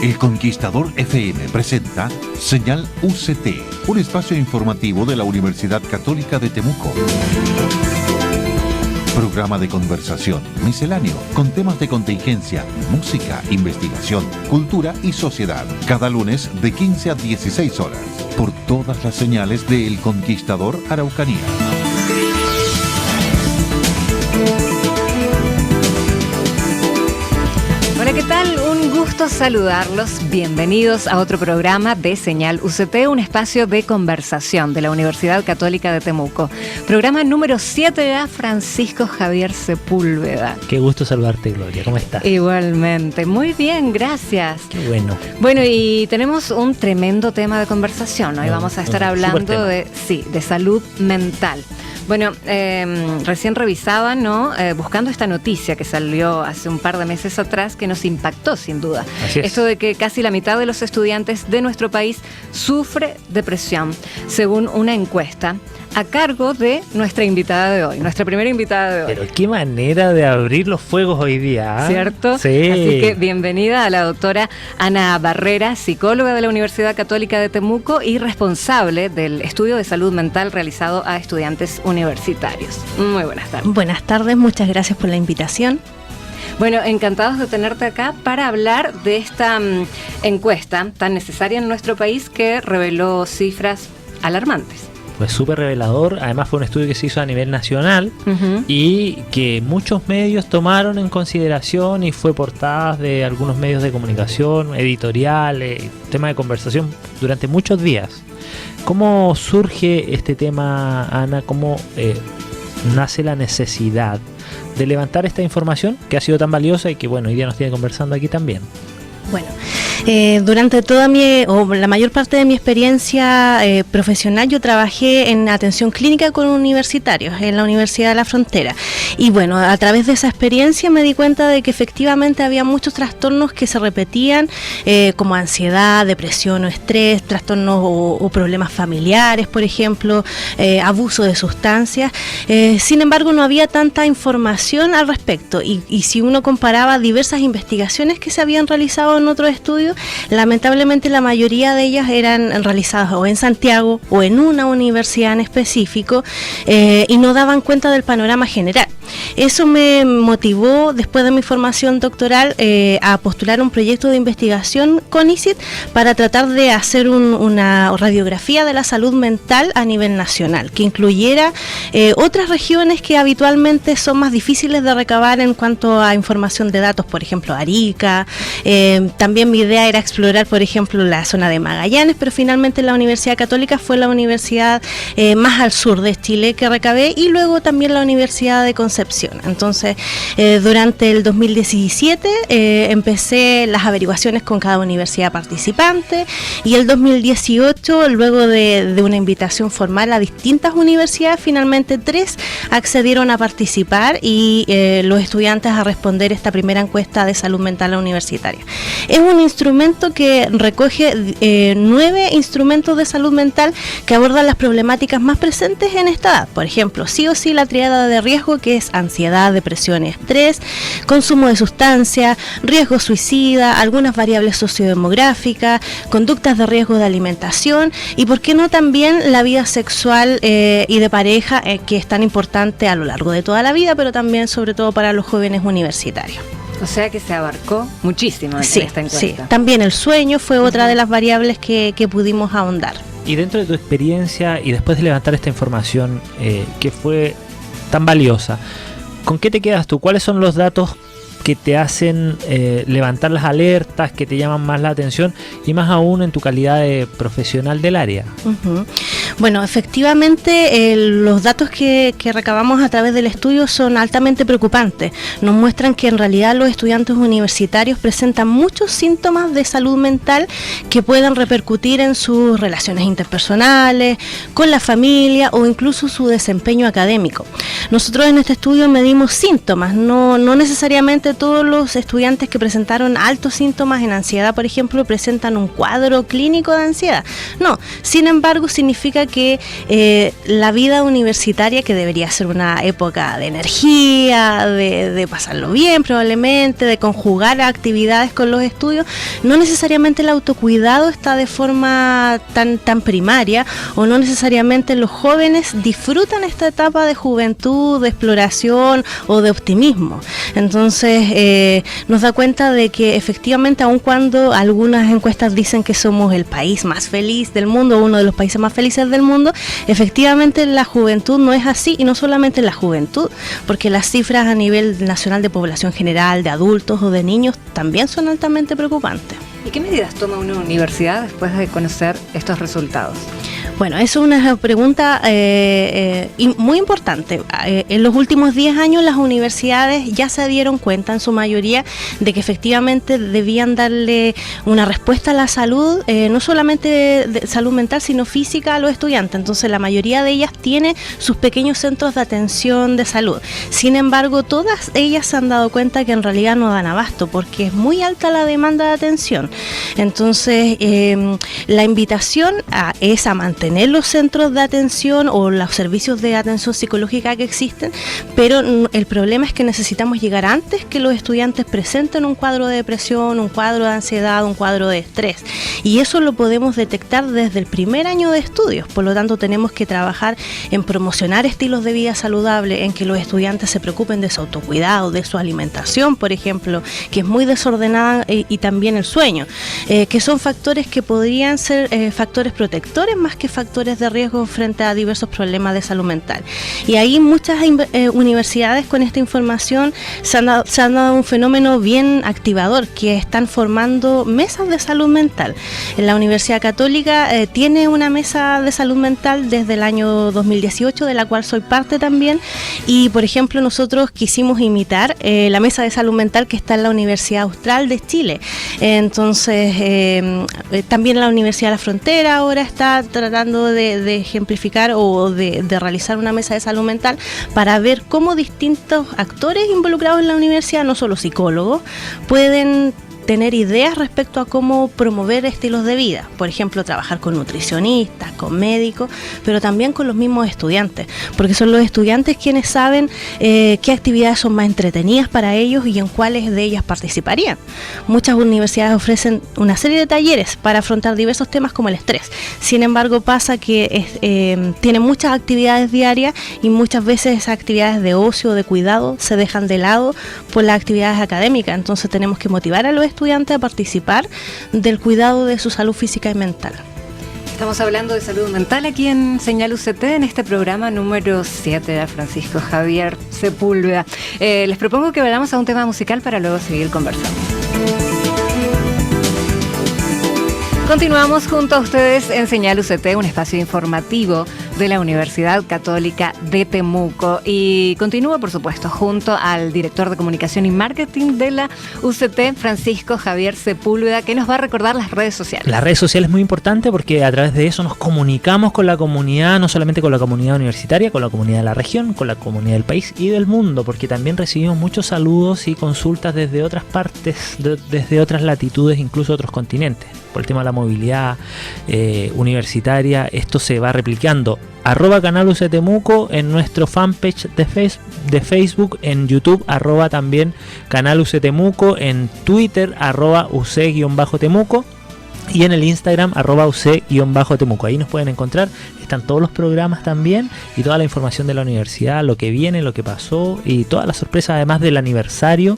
El Conquistador FM presenta Señal UCT, un espacio informativo de la Universidad Católica de Temuco. Programa de conversación misceláneo con temas de contingencia, música, investigación, cultura y sociedad. Cada lunes de 15 a 16 horas por todas las señales de El Conquistador Araucanía. Hola, ¿qué tal? Un gusto saludarlos. Bienvenidos a otro programa de Señal UCT, un espacio de conversación de la Universidad Católica de Temuco. Programa número 7 a Francisco Javier Sepúlveda. Qué gusto saludarte, Gloria. ¿Cómo estás? Igualmente. Muy bien, gracias. Qué bueno. Bueno, y tenemos un tremendo tema de conversación. Hoy vamos a estar hablando de salud mental. Bueno, recién revisaba, ¿no? Buscando esta noticia que salió hace un par de meses atrás, que nos impactó sin duda. Así es. Esto de que casi la mitad de los estudiantes de nuestro país sufre depresión, según una encuesta a cargo de nuestra invitada de hoy, nuestra primera invitada de hoy. Pero qué manera de abrir los fuegos hoy día, ¿eh? ¿Cierto? Sí. Así que bienvenida a la doctora Ana Barrera, psicóloga de la Universidad Católica de Temuco y responsable del estudio de salud mental realizado a estudiantes universitarios. Muy buenas tardes. Buenas tardes, muchas gracias por la invitación. Bueno, encantados de tenerte acá para hablar de esta encuesta tan necesaria en nuestro país que reveló cifras alarmantes. Fue súper revelador, además fue un estudio que se hizo a nivel nacional y que muchos medios tomaron en consideración y fue portada de algunos medios de comunicación, editoriales, tema de conversación durante muchos días. ¿Cómo surge este tema, Ana? ¿Cómo nace la necesidad de levantar esta información que ha sido tan valiosa y que, bueno, hoy día nos tiene conversando aquí también? Bueno, durante la mayor parte de mi experiencia profesional, yo trabajé en atención clínica con universitarios en la Universidad de la Frontera. Y bueno, a través de esa experiencia me di cuenta de que efectivamente había muchos trastornos que se repetían, como ansiedad, depresión o estrés, trastornos o problemas familiares, por ejemplo, abuso de sustancias. Sin embargo, no había tanta información al respecto. Y si uno comparaba diversas investigaciones que se habían realizado en otros estudios, lamentablemente la mayoría de ellas eran realizadas o en Santiago o en una universidad en específico, y no daban cuenta del panorama general. Eso me motivó, después de mi formación doctoral, a postular un proyecto de investigación con ICIT para tratar de hacer una radiografía de la salud mental a nivel nacional, que incluyera otras regiones que habitualmente son más difíciles de recabar en cuanto a información de datos, por ejemplo Arica. También mi idea era explorar, por ejemplo, la zona de Magallanes, pero finalmente la Universidad Católica fue la universidad más al sur de Chile que recabé, y luego también la Universidad de Concepción. Entonces, durante el 2017 empecé las averiguaciones con cada universidad participante, y el 2018, luego de una invitación formal a distintas universidades, finalmente 3 accedieron a participar y los estudiantes a responder esta primera encuesta de salud mental universitaria. Es un instrumento que recoge 9 instrumentos de salud mental que abordan las problemáticas más presentes en esta edad. Por ejemplo, sí o sí la tríada de riesgo, que es ansiedad, depresión y estrés, consumo de sustancias, riesgo suicida, algunas variables sociodemográficas, conductas de riesgo de alimentación y, por qué no, también la vida sexual y de pareja, que es tan importante a lo largo de toda la vida, pero también sobre todo para los jóvenes universitarios. O sea que se abarcó muchísimo en esta encuesta. Sí, también el sueño fue otra de las variables que pudimos ahondar. Y dentro de tu experiencia y después de levantar esta información que fue tan valiosa, ¿con qué te quedas tú? ¿Cuáles son los datos que te hacen levantar las alertas, que te llaman más la atención y más aún en tu calidad de profesional del área? Bueno, efectivamente los datos que recabamos a través del estudio son altamente preocupantes. Nos muestran que en realidad los estudiantes universitarios presentan muchos síntomas de salud mental que pueden repercutir en sus relaciones interpersonales, con la familia o incluso su desempeño académico. Nosotros en este estudio medimos síntomas, no necesariamente todos los estudiantes que presentaron altos síntomas en ansiedad, por ejemplo, presentan un cuadro clínico de ansiedad. No, sin embargo, significa cuenta que la vida universitaria, que debería ser una época de energía, de pasarlo bien probablemente, de conjugar actividades con los estudios, no necesariamente el autocuidado está de forma tan primaria, o no necesariamente los jóvenes disfrutan esta etapa de juventud, de exploración o de optimismo. Entonces nos da cuenta de que efectivamente, aun cuando algunas encuestas dicen que somos el país más feliz del mundo, uno de los países más felices del mundo, efectivamente la juventud no es así, y no solamente la juventud, porque las cifras a nivel nacional de población general, de adultos o de niños, también son altamente preocupantes. ¿Y qué medidas toma una universidad después de conocer estos resultados? Bueno, es una pregunta muy importante. En los últimos 10 años las universidades ya se dieron cuenta en su mayoría de que efectivamente debían darle una respuesta a la salud, no solamente de salud mental, sino física a los estudiantes. Entonces la mayoría de ellas tiene sus pequeños centros de atención de salud. Sin embargo, todas ellas se han dado cuenta que en realidad no dan abasto, porque es muy alta la demanda de atención. Entonces la invitación es a mantener los centros de atención o los servicios de atención psicológica que existen, pero el problema es que necesitamos llegar antes que los estudiantes presenten un cuadro de depresión, un cuadro de ansiedad, un cuadro de estrés, y eso lo podemos detectar desde el primer año de estudios. Por lo tanto, tenemos que trabajar en promocionar estilos de vida saludables, en que los estudiantes se preocupen de su autocuidado, de su alimentación, por ejemplo, que es muy desordenada, y también el sueño, que son factores que podrían ser factores protectores más que factores de riesgo frente a diversos problemas de salud mental. Y ahí muchas universidades con esta información se han dado un fenómeno bien activador, que están formando mesas de salud mental. En la Universidad Católica tiene una mesa de salud mental desde el año 2018, de la cual soy parte también, y por ejemplo nosotros quisimos imitar la mesa de salud mental que está en la Universidad Austral de Chile. Entonces también la Universidad de la Frontera ahora está tratando de ejemplificar o de realizar una mesa de salud mental para ver cómo distintos actores involucrados en la universidad, no solo psicólogos, pueden tener ideas respecto a cómo promover estilos de vida. Por ejemplo, trabajar con nutricionistas, con médicos, pero también con los mismos estudiantes, porque son los estudiantes quienes saben qué actividades son más entretenidas para ellos y en cuáles de ellas participarían. Muchas universidades ofrecen una serie de talleres para afrontar diversos temas como el estrés. Sin embargo, pasa que tienen muchas actividades diarias, y muchas veces esas actividades de ocio o de cuidado se dejan de lado por las actividades académicas. Entonces tenemos que motivar a los estudiantes a participar del cuidado de su salud física y mental. Estamos hablando de salud mental aquí en Señal UCT, en este programa número 7 de Francisco Javier Sepúlveda. Les propongo que vayamos a un tema musical para luego seguir conversando. Continuamos junto a ustedes en Señal UCT, un espacio informativo de la Universidad Católica de Temuco. Y continúo, por supuesto, junto al director de Comunicación y Marketing de la UCT, Francisco Javier Sepúlveda, que nos va a recordar las redes sociales. Las redes sociales es muy importante porque a través de eso nos comunicamos con la comunidad, no solamente con la comunidad universitaria, con la comunidad de la región, con la comunidad del país y del mundo, porque también recibimos muchos saludos y consultas desde otras partes, desde otras latitudes, incluso otros continentes. Por el tema de la movilidad universitaria, esto se va replicando. @Canal UC Temuco en nuestro fanpage de Facebook, en YouTube, también Canal UC Temuco, en Twitter, @UC_Temuco, y en el Instagram, @UC_Temuco. Ahí nos pueden encontrar, están todos los programas también y toda la información de la universidad, lo que viene, lo que pasó y todas las sorpresas, además del aniversario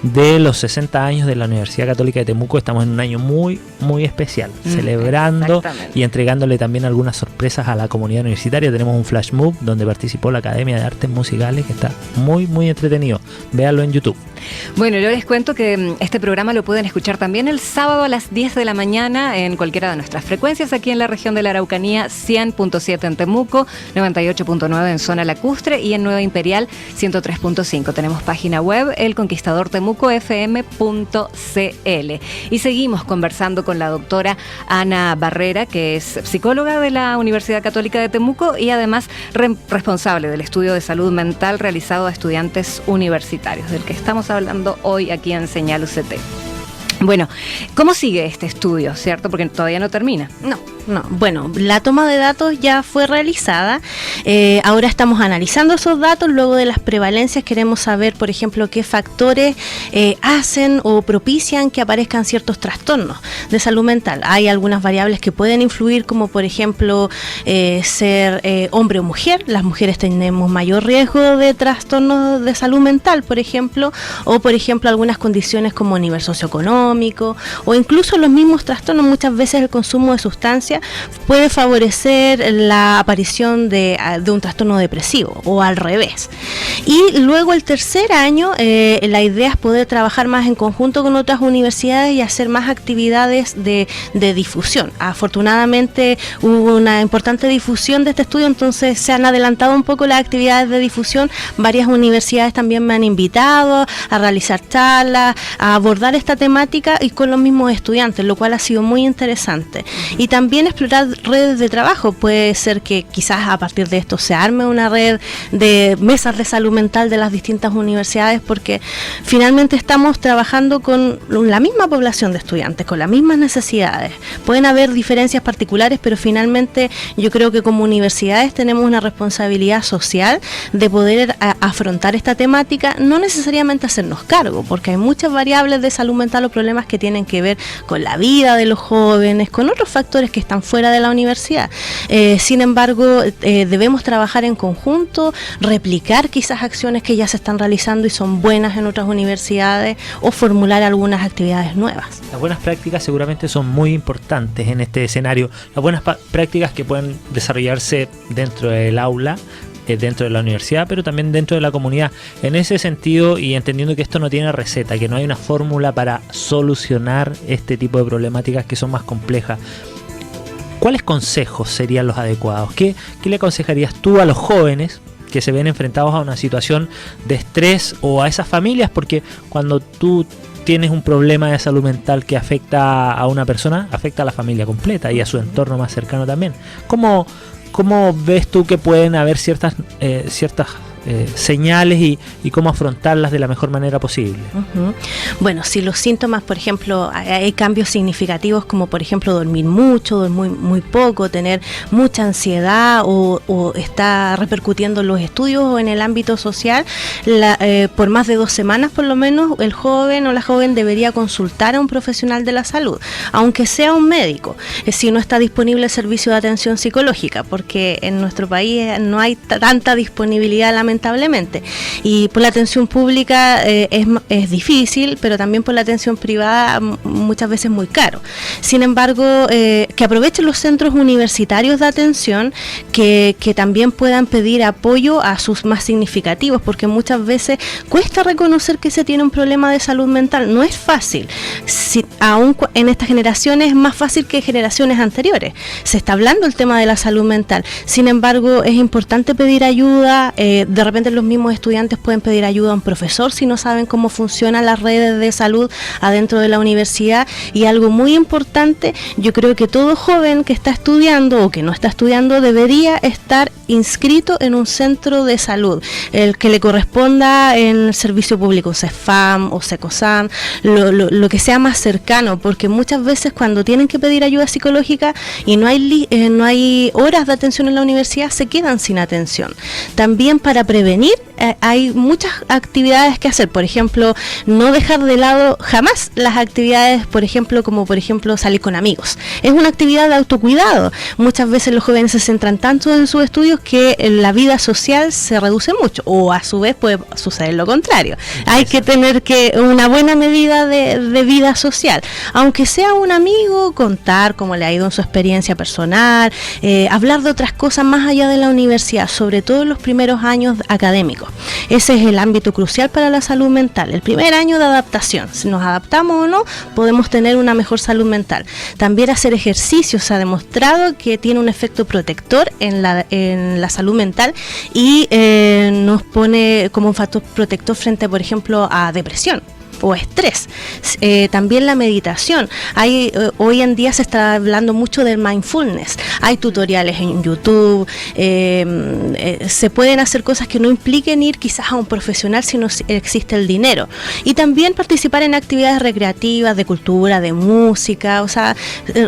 de los 60 años de la Universidad Católica de Temuco. Estamos en un año muy, muy especial, celebrando y entregándole también algunas sorpresas a la comunidad universitaria. Tenemos un flash mob donde participó la Academia de Artes Musicales, que está muy, muy entretenido. Véanlo en YouTube. Bueno, yo les cuento que este programa lo pueden escuchar también el sábado a las 10 de la mañana en cualquiera de nuestras frecuencias aquí en la región de la Araucanía, 100.7 en Temuco, 98.9 en zona lacustre y en Nueva Imperial 103.5. Tenemos página web elconquistadortemucofm.cl. Y seguimos conversando con la doctora Ana Barrera, que es psicóloga de la Universidad Católica de Temuco y además responsable del estudio de salud mental realizado a estudiantes universitarios, del que estamos hablando hoy aquí en Señal UCT. Bueno, ¿cómo sigue este estudio, cierto? Porque todavía no termina. No. Bueno, la toma de datos ya fue realizada. Ahora estamos analizando esos datos. Luego de las prevalencias queremos saber, por ejemplo, qué factores hacen o propician que aparezcan ciertos trastornos de salud mental. Hay algunas variables que pueden influir, como por ejemplo ser hombre o mujer. Las mujeres tenemos mayor riesgo de trastornos de salud mental, por ejemplo, o por ejemplo algunas condiciones como nivel socioeconómico o incluso los mismos trastornos. Muchas veces el consumo de sustancias puede favorecer la aparición de un trastorno depresivo o al revés. Y luego el tercer año la idea es poder trabajar más en conjunto con otras universidades y hacer más actividades de difusión. Afortunadamente hubo una importante difusión de este estudio, entonces se han adelantado un poco las actividades de difusión. Varias universidades también me han invitado a realizar charlas, a abordar esta temática y con los mismos estudiantes, lo cual ha sido muy interesante. Y también explorar redes de trabajo. Puede ser que quizás a partir de esto se arme una red de mesas de salud mental de las distintas universidades, porque finalmente estamos trabajando con la misma población de estudiantes, con las mismas necesidades. Pueden haber diferencias particulares, pero finalmente yo creo que como universidades tenemos una responsabilidad social de poder afrontar esta temática, no necesariamente hacernos cargo, porque hay muchas variables de salud mental o problemas que tienen que ver con la vida de los jóvenes, con otros factores que están fuera de la universidad. Sin embargo, debemos trabajar en conjunto, replicar quizás acciones que ya se están realizando y son buenas en otras universidades, o formular algunas actividades nuevas. Las buenas prácticas seguramente son muy importantes en este escenario. Las buenas prácticas que pueden desarrollarse dentro del aula, dentro de la universidad, pero también dentro de la comunidad. En ese sentido, y entendiendo que esto no tiene receta, que no hay una fórmula para solucionar este tipo de problemáticas que son más complejas, ¿cuáles consejos serían los adecuados? ¿Qué le aconsejarías tú a los jóvenes que se ven enfrentados a una situación de estrés, o a esas familias? Porque cuando tú tienes un problema de salud mental que afecta a una persona, afecta a la familia completa y a su entorno más cercano también. ¿Cómo ves tú que pueden haber ciertas señales y cómo afrontarlas de la mejor manera posible? Uh-huh. Bueno, si los síntomas, por ejemplo, hay cambios significativos como por ejemplo dormir mucho, dormir muy poco, tener mucha ansiedad o está repercutiendo en los estudios o en el ámbito social, por más de 2 semanas por lo menos el joven o la joven debería consultar a un profesional de la salud, aunque sea un médico, si no está disponible el servicio de atención psicológica, porque en nuestro país no hay tanta disponibilidad lamentablemente, y por la atención pública es difícil, pero también por la atención privada muchas veces muy caro. Sin embargo, que aprovechen los centros universitarios de atención, que también puedan pedir apoyo a sus más significativos, porque muchas veces cuesta reconocer que se tiene un problema de salud mental. No es fácil, aún en estas generaciones es más fácil que generaciones anteriores. Se está hablando el tema de la salud mental. Sin embargo, es importante pedir ayuda. De repente los mismos estudiantes pueden pedir ayuda a un profesor si no saben cómo funcionan las redes de salud adentro de la universidad. Y algo muy importante, yo creo que todo joven que está estudiando o que no está estudiando debería estar inscrito en un centro de salud, el que le corresponda en el servicio público, CEFAM o SECOSAM, lo que sea más cercano, porque muchas veces cuando tienen que pedir ayuda psicológica y no hay horas de atención en la universidad, se quedan sin atención. También para prevenir hay muchas actividades que hacer, por ejemplo, no dejar de lado jamás las actividades, por ejemplo, como por ejemplo salir con amigos. Es una actividad de autocuidado. Muchas veces los jóvenes se centran tanto en sus estudios que la vida social se reduce mucho, o a su vez puede suceder lo contrario. Hay que tener una buena medida de vida social, aunque sea un amigo, contar cómo le ha ido en su experiencia personal, hablar de otras cosas más allá de la universidad, sobre todo en los primeros años académicos. Ese es el ámbito crucial para la salud mental, el primer año de adaptación. Si nos adaptamos o no, podemos tener una mejor salud mental. También hacer ejercicio se ha demostrado que tiene un efecto protector en la salud mental y nos pone como un factor protector frente, por ejemplo, a depresión. o estrés. También la meditación. Hoy en día se está hablando mucho del mindfulness. Hay tutoriales en YouTube. Se pueden hacer cosas que no impliquen ir quizás a un profesional si no existe el dinero. Y también participar en actividades recreativas, de cultura, de música. O sea,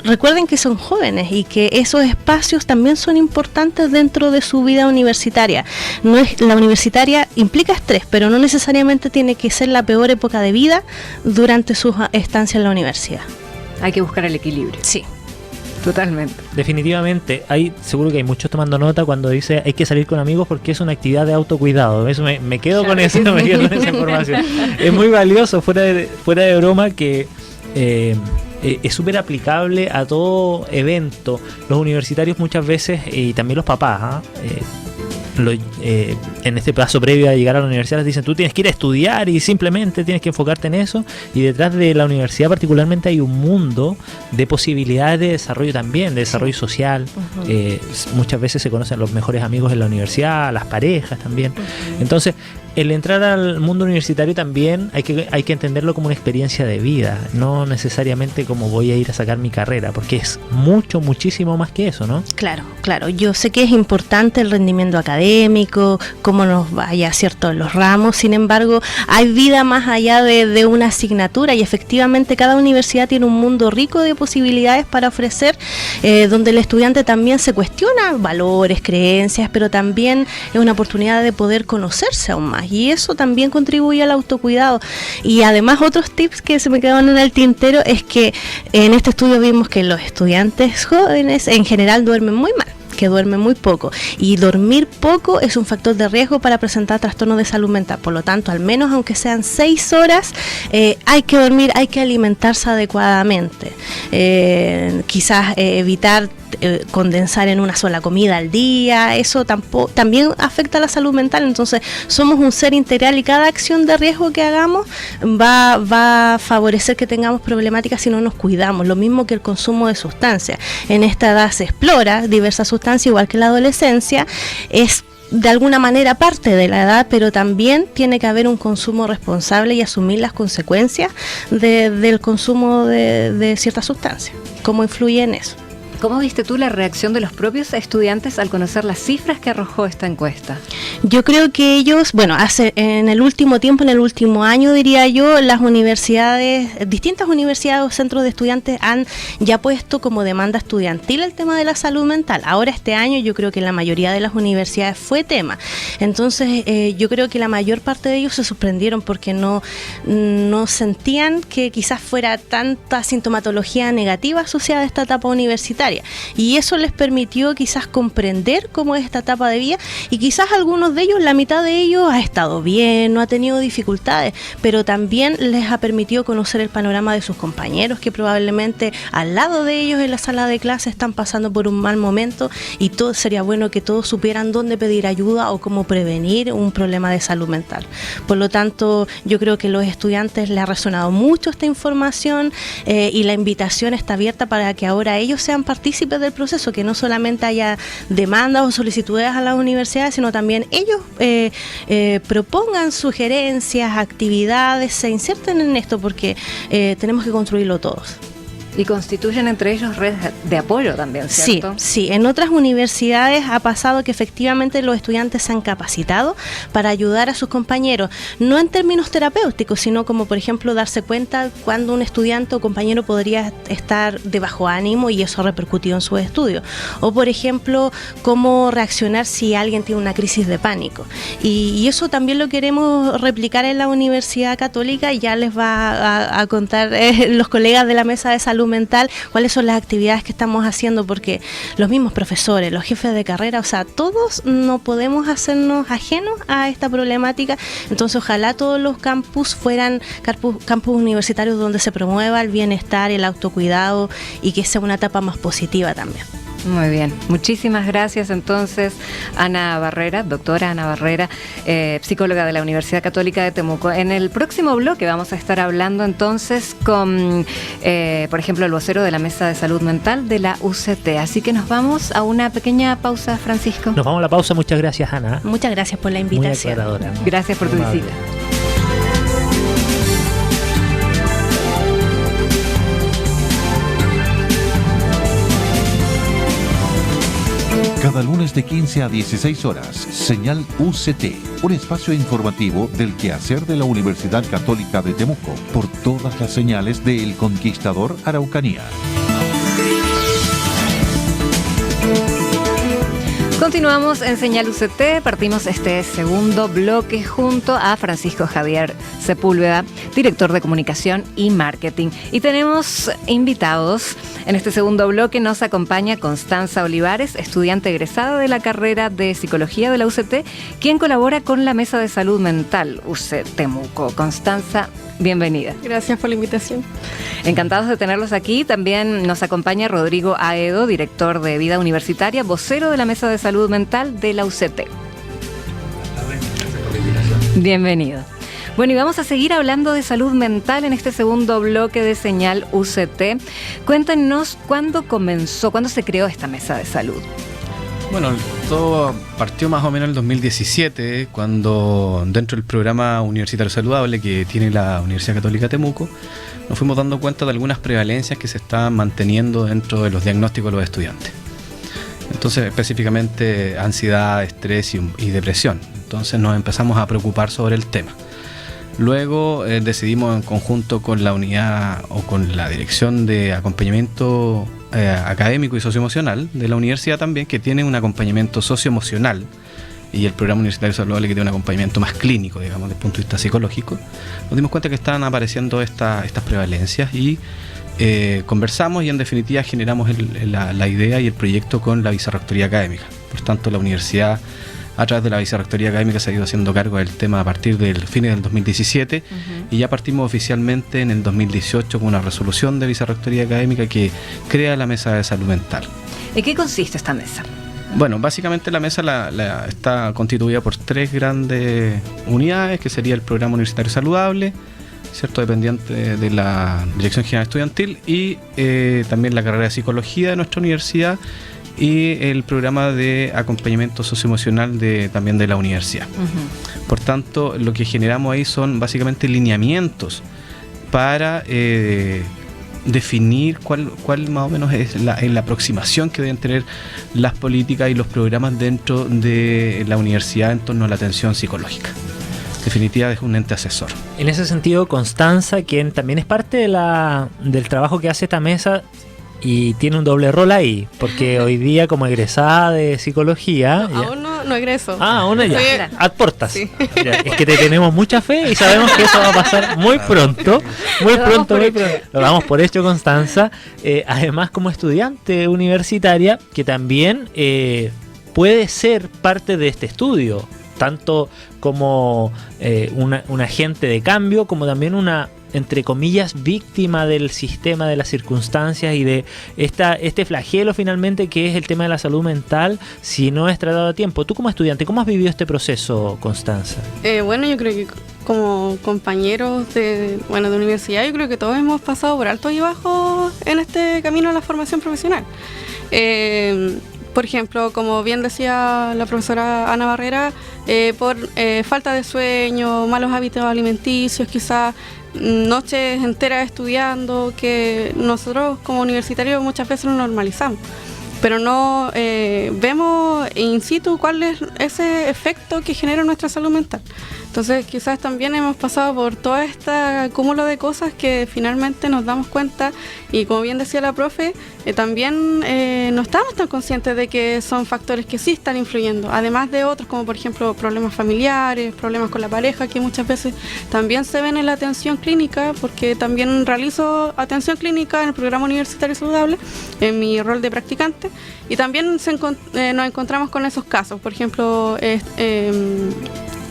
recuerden que son jóvenes y que esos espacios también son importantes dentro de su vida universitaria. La universitaria implica estrés, pero no necesariamente tiene que ser la peor época de vida durante su estancia en la universidad. Hay que buscar el equilibrio. Sí. Totalmente. Definitivamente, seguro que hay muchos tomando nota cuando dice hay que salir con amigos porque es una actividad de autocuidado. Eso me quedo con eso, me quedo con esa información. Es muy valioso, fuera de broma, que es súper aplicable a todo evento. Los universitarios muchas veces, y también los papás, en este paso previo a llegar a la universidad les dicen tú tienes que ir a estudiar y simplemente tienes que enfocarte en eso, y detrás de la universidad particularmente hay un mundo de posibilidades de desarrollo también, de desarrollo social. Muchas veces se conocen los mejores amigos en la universidad, las parejas también. Entonces el entrar al mundo universitario también hay que entenderlo como una experiencia de vida, no necesariamente como voy a ir a sacar mi carrera, porque es muchísimo más que eso, ¿no? Claro. Yo sé que es importante el rendimiento académico, cómo nos vaya, ¿cierto?, en los ramos. Sin embargo, hay vida más allá de una asignatura, y efectivamente cada universidad tiene un mundo rico de posibilidades para ofrecer, donde el estudiante también se cuestiona valores, creencias, pero también es una oportunidad de poder conocerse aún más. Y eso también contribuye al autocuidado. Y además otros tips que se me quedaban en el tintero es que en este estudio vimos que los estudiantes jóvenes en general duermen muy mal, que duermen muy poco, y dormir poco es un factor de riesgo para presentar trastornos de salud mental. Por lo tanto, al menos aunque sean 6 horas, hay que dormir, hay que alimentarse adecuadamente, quizás evitar condensar en una sola comida al día. Eso también afecta a la salud mental. Entonces somos un ser integral y cada acción de riesgo que hagamos va a favorecer que tengamos problemáticas si no nos cuidamos. Lo mismo que el consumo de sustancias. En esta edad se explora diversas sustancias, igual que en la adolescencia. Es de alguna manera parte de la edad, pero también tiene que haber un consumo responsable y asumir las consecuencias del consumo de ciertas sustancias. ¿Cómo influye en eso? ¿Cómo viste tú la reacción de los propios estudiantes al conocer las cifras que arrojó esta encuesta? Yo creo que ellos, en el último tiempo, en el último año, diría yo, las universidades, distintas universidades o centros de estudiantes han ya puesto como demanda estudiantil el tema de la salud mental. Ahora este año yo creo que en la mayoría de las universidades fue tema. Entonces yo creo que la mayor parte de ellos se sorprendieron porque no sentían que quizás fuera tanta sintomatología negativa asociada a esta etapa universitaria. Y eso les permitió quizás comprender cómo es esta etapa de vida, y quizás algunos de ellos, la mitad de ellos ha estado bien, no ha tenido dificultades, pero también les ha permitido conocer el panorama de sus compañeros que probablemente al lado de ellos en la sala de clase están pasando por un mal momento, y sería bueno que todos supieran dónde pedir ayuda o cómo prevenir un problema de salud mental. Por lo tanto, yo creo que a los estudiantes les ha resonado mucho esta información, y la invitación está abierta para que ahora ellos sean partícipes del proceso, que no solamente haya demandas o solicitudes a las universidades, sino también ellos propongan sugerencias, actividades, se inserten en esto, porque tenemos que construirlo todos. Y constituyen entre ellos redes de apoyo también, ¿cierto? Sí. En otras universidades ha pasado que efectivamente los estudiantes se han capacitado para ayudar a sus compañeros, no en términos terapéuticos, sino como por ejemplo darse cuenta cuando un estudiante o compañero podría estar de bajo ánimo y eso ha repercutido en sus estudios. O por ejemplo, cómo reaccionar si alguien tiene una crisis de pánico. Y eso también lo queremos replicar en la Universidad Católica, y ya les va a contar los colegas de la Mesa de Salud Mental cuáles son las actividades que estamos haciendo, porque los mismos profesores, los jefes de carrera, o sea, todos no podemos hacernos ajenos a esta problemática. Entonces ojalá todos los campus fueran campus universitarios donde se promueva el bienestar, el autocuidado, y que sea una etapa más positiva también. Muy bien, muchísimas gracias entonces Ana Barrera, doctora Ana Barrera, psicóloga de la Universidad Católica de Temuco. En el próximo bloque vamos a estar hablando entonces con, por ejemplo, el vocero de la Mesa de Salud Mental de la UCT. Así que nos vamos a una pequeña pausa, Francisco. Nos vamos a la pausa, muchas gracias Ana. Muchas gracias por la invitación. Muy aclaradora, ¿no? Gracias por tu visita. Cada lunes de 15 a 16 horas, Señal UCT, un espacio informativo del quehacer de la Universidad Católica de Temuco, por todas las señales de El Conquistador Araucanía. Continuamos en Señal UCT, partimos este segundo bloque junto a Francisco Javier Sepúlveda, director de Comunicación y Marketing. Y tenemos invitados. En este segundo bloque nos acompaña Constanza Olivares, estudiante egresada de la carrera de Psicología de la UCT, quien colabora con la Mesa de Salud Mental UCT Temuco. Constanza, bienvenida. Gracias por la invitación. Encantados de tenerlos aquí. También nos acompaña Rodrigo Aedo, director de Vida Universitaria, vocero de la Mesa de Salud Mental de la UCT. Bienvenido. Bueno, y vamos a seguir hablando de salud mental en este segundo bloque de Señal UCT. Cuéntenos cuándo comenzó, cuándo se creó esta mesa de salud. Bueno, todo partió más o menos en el 2017, cuando dentro del programa universitario saludable que tiene la Universidad Católica de Temuco, nos fuimos dando cuenta de algunas prevalencias que se estaban manteniendo dentro de los diagnósticos de los estudiantes. Entonces, específicamente ansiedad, estrés y depresión. Entonces nos empezamos a preocupar sobre el tema. Luego decidimos en conjunto con la unidad o con la dirección de acompañamiento académico y socioemocional de la universidad también, que tiene un acompañamiento socioemocional, y el programa universitario saludable que tiene un acompañamiento más clínico, digamos, desde el punto de vista psicológico. Nos dimos cuenta que estaban apareciendo estas prevalencias y conversamos y en definitiva generamos la idea y el proyecto con la vicerrectoría académica. Por tanto, la universidad, a través de la vicerrectoría académica, se ha ido haciendo cargo del tema a partir del fines del 2017 y ya partimos oficialmente en el 2018 con una resolución de vicerrectoría académica que crea la Mesa de Salud Mental. ¿En qué consiste esta mesa? Bueno, básicamente la mesa está constituida por 3 grandes unidades, que sería el Programa Universitario Saludable, ¿cierto?, dependiente de la Dirección General Estudiantil, y también la carrera de Psicología de nuestra universidad, y el programa de acompañamiento socioemocional también de la universidad. Por tanto, lo que generamos ahí son básicamente lineamientos para definir cuál más o menos es la aproximación que deben tener las políticas y los programas dentro de la universidad en torno a la atención psicológica. En definitiva, es un ente asesor. En ese sentido, Constanza, quien también es parte del trabajo que hace esta mesa, y tiene un doble rol ahí, porque hoy día, como egresada de psicología... Aún no egreso. Aún ya. Aportas. Sí. Ya, es que te tenemos mucha fe y sabemos que eso va a pasar muy pronto. Muy pronto. Lo damos por hecho, Constanza. Además, como estudiante universitaria, que también puede ser parte de este estudio, tanto como un agente de cambio, como también una, entre comillas, víctima del sistema, de las circunstancias y de este flagelo finalmente que es el tema de la salud mental si no es tratado a tiempo. Tú como estudiante, ¿cómo has vivido este proceso, Constanza? Bueno, yo creo que como compañeros de universidad, yo creo que todos hemos pasado por altos y bajos en este camino a la formación profesional. Por ejemplo, como bien decía la profesora Ana Barrera, por falta de sueño, malos hábitos alimenticios, quizás noches enteras estudiando, que nosotros como universitarios muchas veces lo normalizamos, pero no vemos in situ cuál es ese efecto que genera en nuestra salud mental. Entonces quizás también hemos pasado por todo este cúmulo de cosas que finalmente nos damos cuenta, y como bien decía la profe, también no estamos tan conscientes de que son factores que sí están influyendo, además de otros como por ejemplo problemas familiares, problemas con la pareja, que muchas veces también se ven en la atención clínica, porque también realizo atención clínica en el Programa Universitario Saludable en mi rol de practicante, y también nos encontramos con esos casos, por ejemplo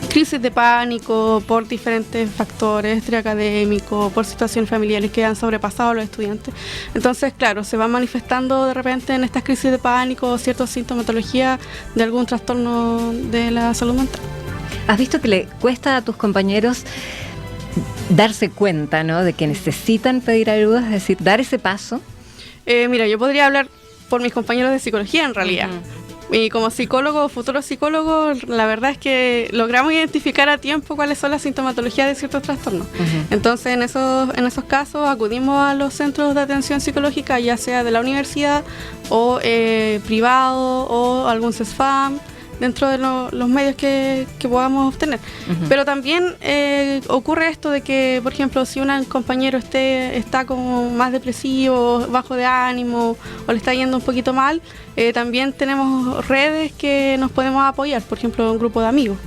crisis de pánico por diferentes factores, estrés académico, por situaciones familiares que han sobrepasado a los estudiantes. Entonces, claro, se van manifestando de repente en estas crisis de pánico ciertas sintomatologías de algún trastorno de la salud mental. ¿Has visto que le cuesta a tus compañeros darse cuenta, ¿no?, de que necesitan pedir ayuda, es decir, dar ese paso? Mira, yo podría hablar por mis compañeros de psicología en realidad. Y como psicólogo, futuro psicólogo, la verdad es que logramos identificar a tiempo cuáles son las sintomatologías de ciertos trastornos. Entonces, en esos casos acudimos a los centros de atención psicológica, ya sea de la universidad o privado o algún CESFAM, dentro de los medios que podamos obtener. Pero también ocurre esto de que, por ejemplo, si un compañero está como más depresivo, bajo de ánimo o le está yendo un poquito mal, también tenemos redes que nos podemos apoyar, por ejemplo, un grupo de amigos.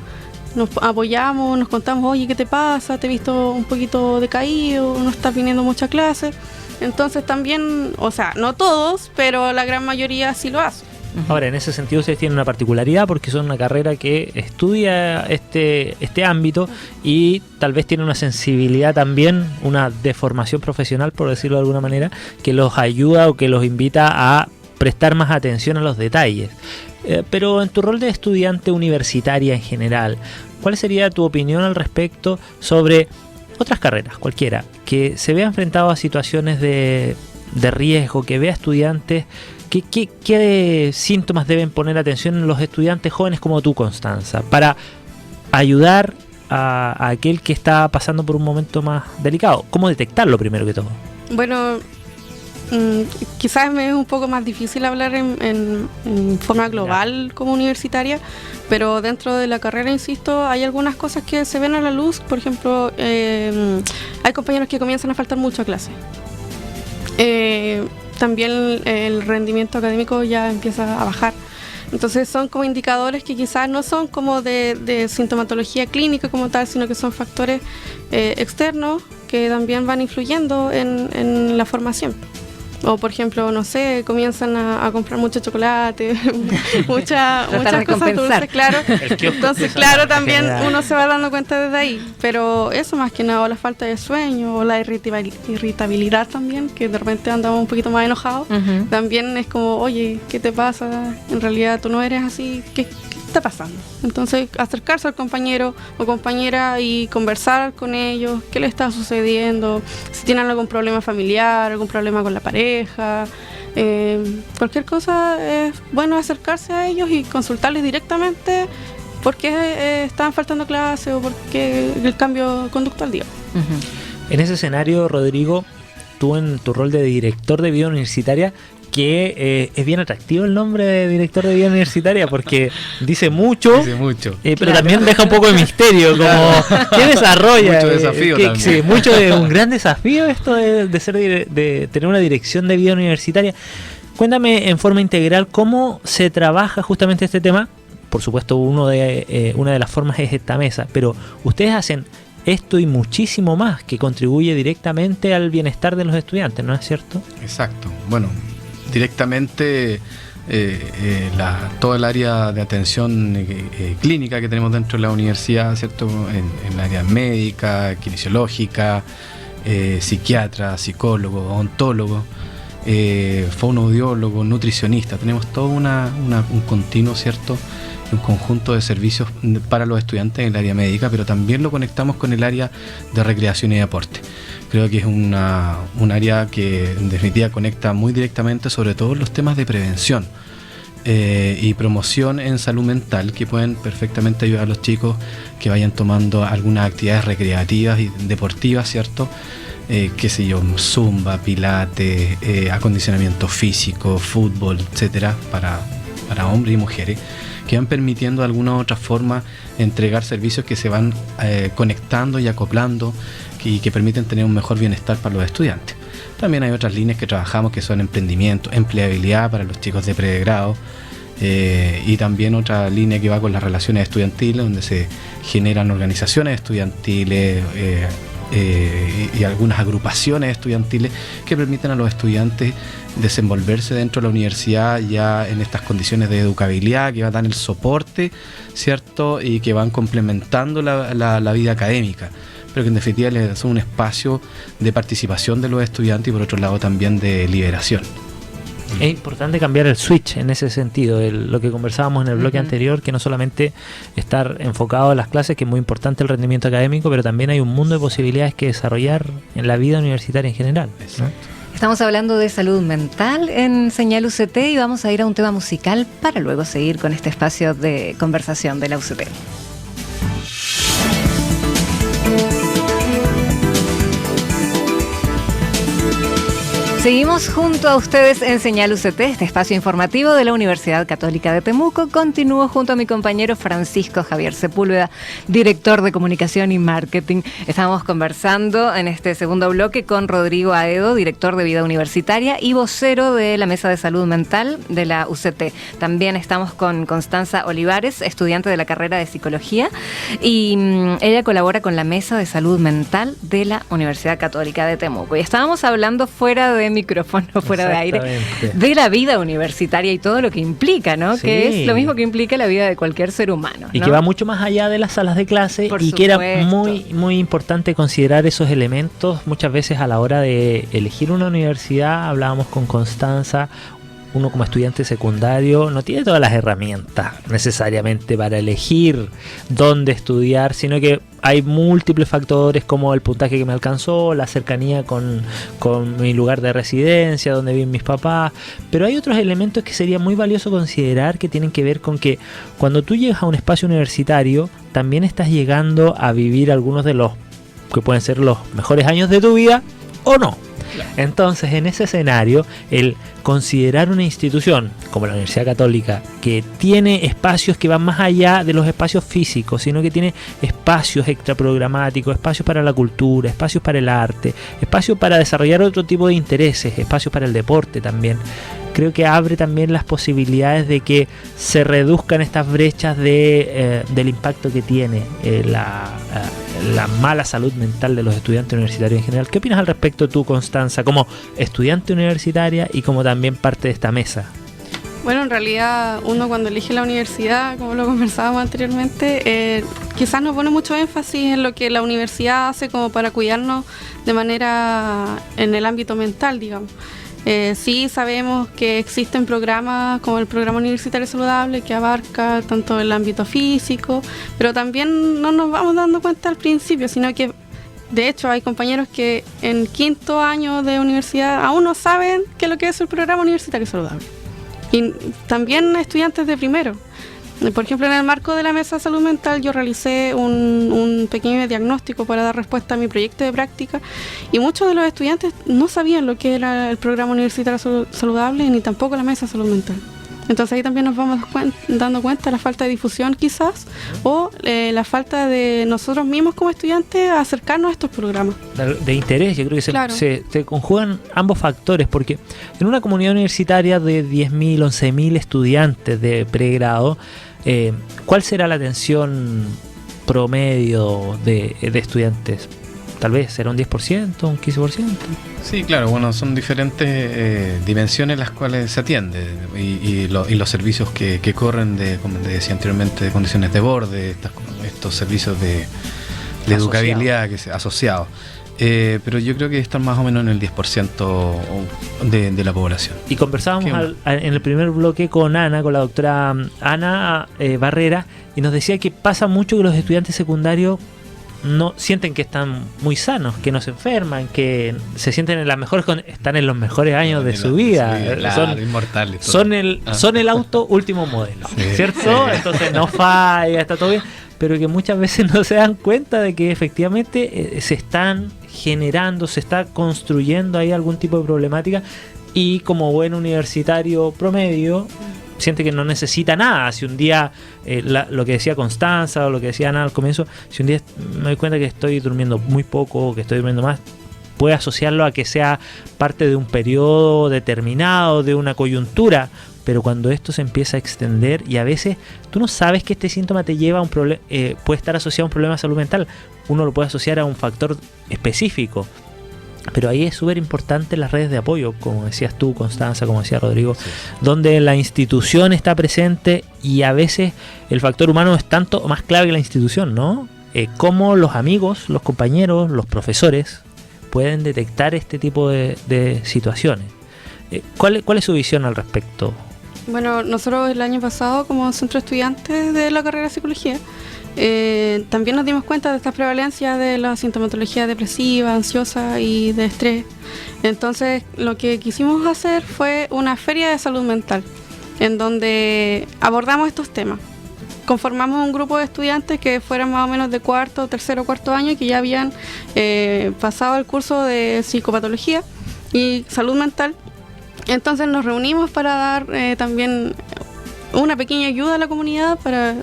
Nos apoyamos, nos contamos, oye, ¿qué te pasa? Te he visto un poquito decaído, no estás viniendo mucha clase. Entonces también, o sea, no todos, pero la gran mayoría sí lo hace. Ahora, en ese sentido ustedes tienen una particularidad porque son una carrera que estudia este ámbito y tal vez tiene una sensibilidad también, una deformación profesional, por decirlo de alguna manera, que los ayuda o que los invita a prestar más atención a los detalles. Pero en tu rol de estudiante universitaria en general, ¿cuál sería tu opinión al respecto sobre otras carreras, cualquiera, que se vea enfrentado a situaciones de riesgo, que vea estudiantes? ¿Qué síntomas deben poner atención en los estudiantes jóvenes como tú, Constanza, para ayudar a aquel que está pasando por un momento más delicado? ¿Cómo detectarlo primero que todo? Bueno, quizás me es un poco más difícil hablar en forma global como universitaria, pero dentro de la carrera, insisto, hay algunas cosas que se ven a la luz. Por ejemplo, hay compañeros que comienzan a faltar mucho a clase. También el rendimiento académico ya empieza a bajar. Entonces son como indicadores que quizás no son como de sintomatología clínica como tal, sino que son factores externos que también van influyendo en la formación. O por ejemplo, no sé, comienzan a comprar mucho chocolate, muchas cosas dulces, claro. Entonces, claro, también uno se va dando cuenta desde ahí. Pero eso más que nada, o la falta de sueño, o la irritabilidad también, que de repente andamos un poquito más enojados. También es como, oye, ¿qué te pasa? En realidad tú no eres así, ¿qué está pasando? Entonces, acercarse al compañero o compañera y conversar con ellos, qué le está sucediendo, si tienen algún problema familiar, algún problema con la pareja, cualquier cosa, es bueno acercarse a ellos y consultarles directamente por qué están faltando clase o por qué el cambio conductual, digamos. En ese escenario, Rodrigo, tú en tu rol de director de vida universitaria, que es bien atractivo el nombre de director de vida universitaria porque dice mucho, pero también deja un poco de misterio, como ¿qué desarrolla? Mucho desafío también. Sí, un gran desafío esto de tener una dirección de vida universitaria. Cuéntame en forma integral cómo se trabaja justamente este tema. Por supuesto, una de las formas es esta mesa, pero ustedes hacen esto y muchísimo más que contribuye directamente al bienestar de los estudiantes, ¿no es cierto? Exacto. Bueno, directamente todo el área de atención clínica que tenemos dentro de la universidad, ¿cierto? En el área médica, kinesiológica, psiquiatra, psicólogo, odontólogo, fonoaudiólogo, nutricionista. Tenemos todo un continuo, ¿cierto? Un conjunto de servicios para los estudiantes en el área médica, pero también lo conectamos con el área de recreación y deporte. Creo que es un área que en definitiva conecta muy directamente sobre todo los temas de prevención y promoción en salud mental, que pueden perfectamente ayudar a los chicos que vayan tomando algunas actividades recreativas y deportivas, ¿cierto? Qué sé yo, zumba, pilates, acondicionamiento físico, fútbol, etcétera, para hombres y mujeres, que van permitiendo de alguna u otra forma entregar servicios que se van conectando y acoplando y que permiten tener un mejor bienestar para los estudiantes. También hay otras líneas que trabajamos que son emprendimiento, empleabilidad para los chicos de pregrado, y también otra línea que va con las relaciones estudiantiles, donde se generan organizaciones estudiantiles y algunas agrupaciones estudiantiles que permiten a los estudiantes desenvolverse dentro de la universidad ya en estas condiciones de educabilidad, que van a dar el soporte, ¿cierto? Y que van complementando la vida académica, pero que en definitiva les son un espacio de participación de los estudiantes y por otro lado también de liberación. Es importante cambiar el switch en ese sentido, lo que conversábamos en el bloque anterior, que no solamente estar enfocado en las clases, que es muy importante el rendimiento académico, pero también hay un mundo de posibilidades que desarrollar en la vida universitaria en general, ¿no? Estamos hablando de salud mental en Señal UCT y vamos a ir a un tema musical para luego seguir con este espacio de conversación de la UCT. Seguimos junto a ustedes en Señal UCT, este espacio informativo de la Universidad Católica de Temuco. Continúo junto a mi compañero Francisco Javier Sepúlveda, director de Comunicación y Marketing. Estamos conversando en este segundo bloque con Rodrigo Aedo, director de Vida Universitaria y vocero de la Mesa de Salud Mental de la UCT. También estamos con Constanza Olivares, estudiante de la carrera de Psicología, y ella colabora con la Mesa de Salud Mental de la Universidad Católica de Temuco. Y estábamos hablando fuera de micrófono, fuera de aire, de la vida universitaria y todo lo que implica, ¿no? Sí. Que es lo mismo que implica la vida de cualquier ser humano, ¿no? Y que va mucho más allá de las salas de clase. Por supuesto. Que era muy importante considerar esos elementos muchas veces a la hora de elegir una universidad. Hablábamos con Constanza, uno como estudiante secundario no tiene todas las herramientas necesariamente para elegir dónde estudiar, sino que hay múltiples factores como el puntaje que me alcanzó, la cercanía con mi lugar de residencia, donde viven mis papás, pero hay otros elementos que sería muy valioso considerar que tienen que ver con que cuando tú llegas a un espacio universitario, también estás llegando a vivir algunos de los que pueden ser los mejores años de tu vida o no. Entonces, en ese escenario, el considerar una institución como la Universidad Católica, que tiene espacios que van más allá de los espacios físicos, sino que tiene espacios extraprogramáticos, espacios para la cultura, espacios para el arte, espacios para desarrollar otro tipo de intereses, espacios para el deporte también, creo que abre también las posibilidades de que se reduzcan estas brechas del impacto que tiene la mala salud mental de los estudiantes universitarios en general. ¿Qué opinas al respecto tú, Constanza, como estudiante universitaria y como también parte de esta mesa? Bueno, en realidad uno cuando elige la universidad, como lo conversábamos anteriormente, quizás no pone mucho énfasis en lo que la universidad hace como para cuidarnos de manera en el ámbito mental, digamos. Sí sabemos que existen programas como el Programa Universitario Saludable que abarca tanto el ámbito físico, pero también no nos vamos dando cuenta al principio, sino que de hecho hay compañeros que en quinto año de universidad aún no saben qué es lo que es el Programa Universitario Saludable. Y también estudiantes de primero. Por ejemplo, en el marco de la Mesa de Salud Mental yo realicé un pequeño diagnóstico para dar respuesta a mi proyecto de práctica y muchos de los estudiantes no sabían lo que era el Programa Universitario Saludable ni tampoco la Mesa de Salud Mental. Entonces ahí también nos vamos dando cuenta de la falta de difusión quizás o la falta de nosotros mismos como estudiantes a acercarnos a estos programas. De interés, yo creo que claro. se conjugan ambos factores, porque en una comunidad universitaria de 10.000, 11.000 estudiantes de pregrado, ¿cuál será la atención promedio de estudiantes? Tal vez será un 10%, un 15%. Sí, claro, bueno, son diferentes dimensiones las cuales se atiende y los servicios que corren, como te decía anteriormente, de condiciones de borde, estos servicios de educabilidad que se asociados. Pero yo creo que están más o menos en el 10% de la población. Y conversábamos en el primer bloque con la doctora Ana Barrera, y nos decía que pasa mucho que los estudiantes secundarios no sienten que están muy sanos, que no se enferman, que se sienten están en los mejores años de su vida. Claro, son inmortales. Son el auto último modelo, sí, ¿cierto? Sí. Entonces no falla, está todo bien, pero que muchas veces no se dan cuenta de que efectivamente se están generando, se está construyendo ahí algún tipo de problemática, y como buen universitario promedio siente que no necesita nada. Si un día, lo que decía Constanza o lo que decía Ana al comienzo, si un día me doy cuenta que estoy durmiendo muy poco o que estoy durmiendo más, puede asociarlo a que sea parte de un periodo determinado, de una coyuntura, pero cuando esto se empieza a extender y a veces tú no sabes que este síntoma te lleva a un problema, puede estar asociado a un problema de salud mental, uno lo puede asociar a un factor específico. Pero ahí es súper importante las redes de apoyo, como decías tú, Constanza, como decía Rodrigo, sí, donde la institución está presente y a veces el factor humano es tanto más clave que la institución, ¿no? Cómo los amigos, los compañeros, los profesores pueden detectar este tipo de situaciones. ¿Cuál es su visión al respecto? Bueno, nosotros el año pasado como centro de estudiantes de la carrera de Psicología también nos dimos cuenta de esta prevalencia de la sintomatología depresiva, ansiosa y de estrés. Entonces, lo que quisimos hacer fue una feria de salud mental, en donde abordamos estos temas. Conformamos un grupo de estudiantes que fueran más o menos de tercero o cuarto año, que ya habían pasado el curso de psicopatología y salud mental. Entonces nos reunimos para dar también una pequeña ayuda a la comunidad para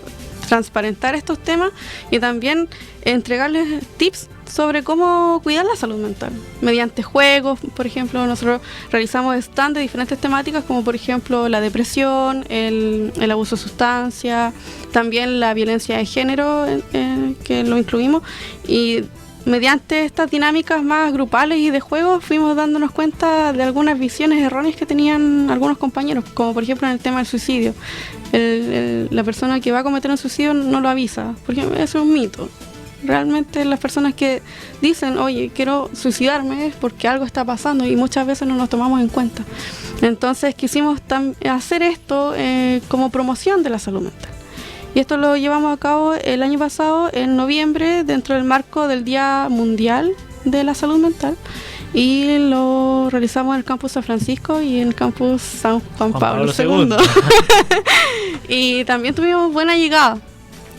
transparentar estos temas y también entregarles tips sobre cómo cuidar la salud mental. Mediante juegos, por ejemplo, nosotros realizamos stands de diferentes temáticas, como por ejemplo la depresión, el abuso de sustancias, también la violencia de género, que lo incluimos, y mediante estas dinámicas más grupales y de juegos fuimos dándonos cuenta de algunas visiones erróneas que tenían algunos compañeros, como por ejemplo en el tema del suicidio. La persona que va a cometer un suicidio no lo avisa, porque eso es un mito. Realmente las personas que dicen, oye, quiero suicidarme, es porque algo está pasando, y muchas veces no nos tomamos en cuenta. Entonces quisimos hacer esto como promoción de la salud mental. Y esto lo llevamos a cabo el año pasado, en noviembre, dentro del marco del Día Mundial de la Salud Mental. Y lo realizamos en el campus San Francisco y en el campus San Juan Pablo II. Y también tuvimos buena llegada.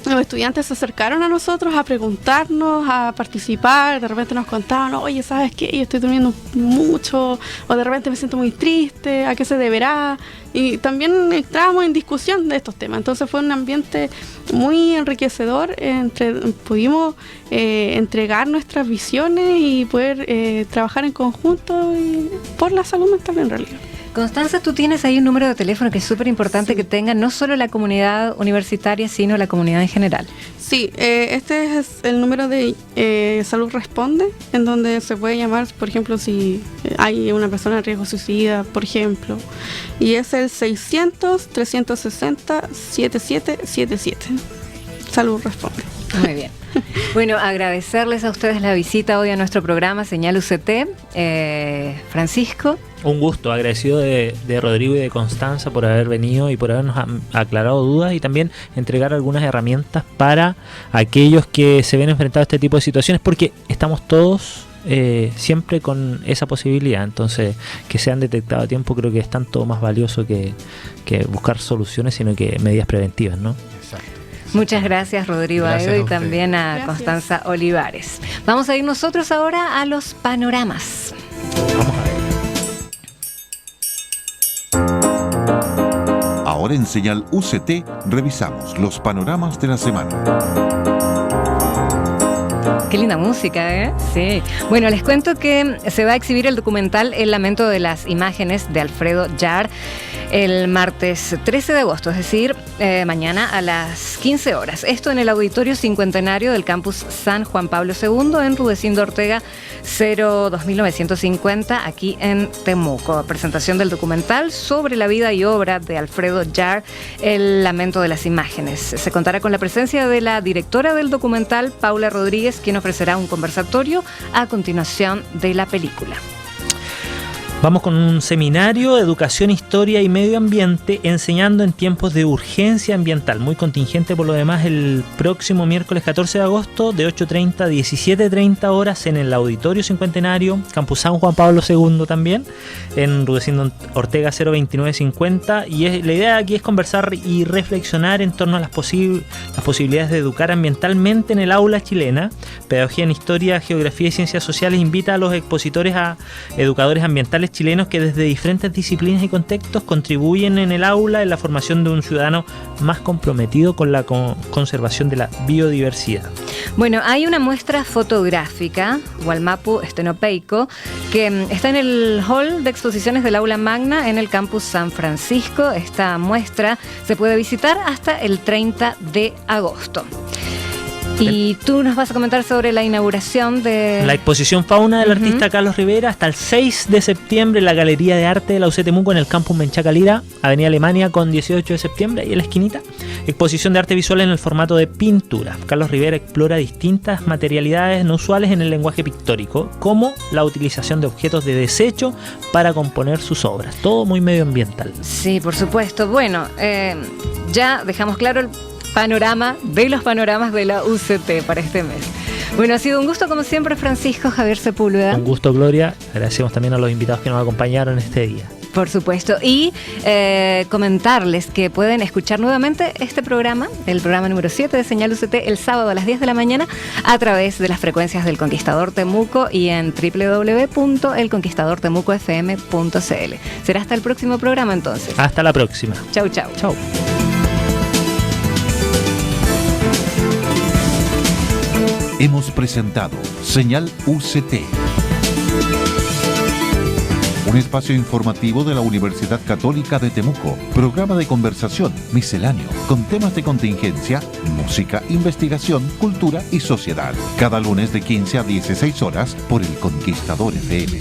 Los estudiantes se acercaron a nosotros a preguntarnos, a participar. De repente nos contaban, oye, ¿sabes qué? Yo estoy durmiendo mucho, o de repente me siento muy triste, ¿a qué se deberá? Y también entrábamos en discusión de estos temas. Entonces fue un ambiente muy enriquecedor. Pudimos entregar nuestras visiones y poder trabajar en conjunto por la salud mental en realidad. Constanza, tú tienes ahí un número de teléfono que es súper importante, sí, que tenga no solo la comunidad universitaria, sino la comunidad en general. Sí, este es el número de Salud Responde, en donde se puede llamar, por ejemplo, si hay una persona en riesgo suicida, por ejemplo, y es el 600-360-7777. Salud Responde. Muy bien. Bueno, agradecerles a ustedes la visita hoy a nuestro programa Señal UCT. Francisco. Un gusto, agradecido de Rodrigo y de Constanza por haber venido y por habernos aclarado dudas y también entregar algunas herramientas para aquellos que se ven enfrentados a este tipo de situaciones, porque estamos todos siempre con esa posibilidad. Entonces, que sean detectados a tiempo creo que es tanto más valioso que buscar soluciones, sino que medidas preventivas, ¿no? Exacto. Muchas gracias, Rodrigo Aedo, y también a Constanza Olivares. Vamos a ir nosotros ahora a los panoramas. Vamos a ver. Ahora en Señal UCT revisamos los panoramas de la semana. Qué linda música, ¿eh? Sí. Bueno, les cuento que se va a exhibir el documental El lamento de las imágenes de Alfredo Yar el martes 13 de agosto, es decir, mañana a las 15 horas. Esto en el Auditorio Cincuentenario del Campus San Juan Pablo II en Rudecindo Ortega 02950, aquí en Temuco. Presentación del documental sobre la vida y obra de Alfredo Yar, El lamento de las imágenes. Se contará con la presencia de la directora del documental, Paula Rodríguez, quien ofrecerá un conversatorio a continuación de la película. Vamos con un seminario de educación, historia y medio ambiente, enseñando en tiempos de urgencia ambiental, muy contingente por lo demás, el próximo miércoles 14 de agosto de 8:30 a 17:30 horas en el Auditorio Cincuentenario, Campus San Juan Pablo II también, en Rudecindo Ortega 02950, y la idea aquí es conversar y reflexionar en torno a las posibilidades de educar ambientalmente en el aula chilena. Pedagogía en Historia, Geografía y Ciencias Sociales invita a los expositores a educadores ambientales chilenos que desde diferentes disciplinas y contextos contribuyen en el aula en la formación de un ciudadano más comprometido con la conservación de la biodiversidad. Bueno, hay una muestra fotográfica, Gualmapu Estenopeico, que está en el hall de exposiciones del Aula Magna en el campus San Francisco. Esta muestra se puede visitar hasta el 30 de agosto. Y tú nos vas a comentar sobre la inauguración de la exposición Fauna del artista Carlos Rivera hasta el 6 de septiembre en la Galería de Arte de la UC Temuco en el campus Menchaca Lira, Avenida Alemania con 18 de septiembre, ahí en la esquinita. Exposición de arte visual en el formato de pintura. Carlos Rivera explora distintas materialidades no usuales en el lenguaje pictórico, como la utilización de objetos de desecho para componer sus obras. Todo muy medioambiental. Sí, por supuesto. Bueno, ya dejamos claro el panorama de los panoramas de la UCT para este mes. Bueno, ha sido un gusto como siempre, Francisco Javier Sepúlveda. Un gusto, Gloria. Agradecemos también a los invitados que nos acompañaron este día. Por supuesto. Y comentarles que pueden escuchar nuevamente este programa, el programa número 7 de Señal UCT, el sábado a las 10 de la mañana a través de las frecuencias del Conquistador Temuco y en www.elconquistadortemucofm.cl. Será hasta el próximo programa entonces. Hasta la próxima. Chau, chau. Chau. Hemos presentado Señal UCT, un espacio informativo de la Universidad Católica de Temuco, programa de conversación misceláneo con temas de contingencia, música, investigación, cultura y sociedad. Cada lunes de 15 a 16 horas por el Conquistador FM.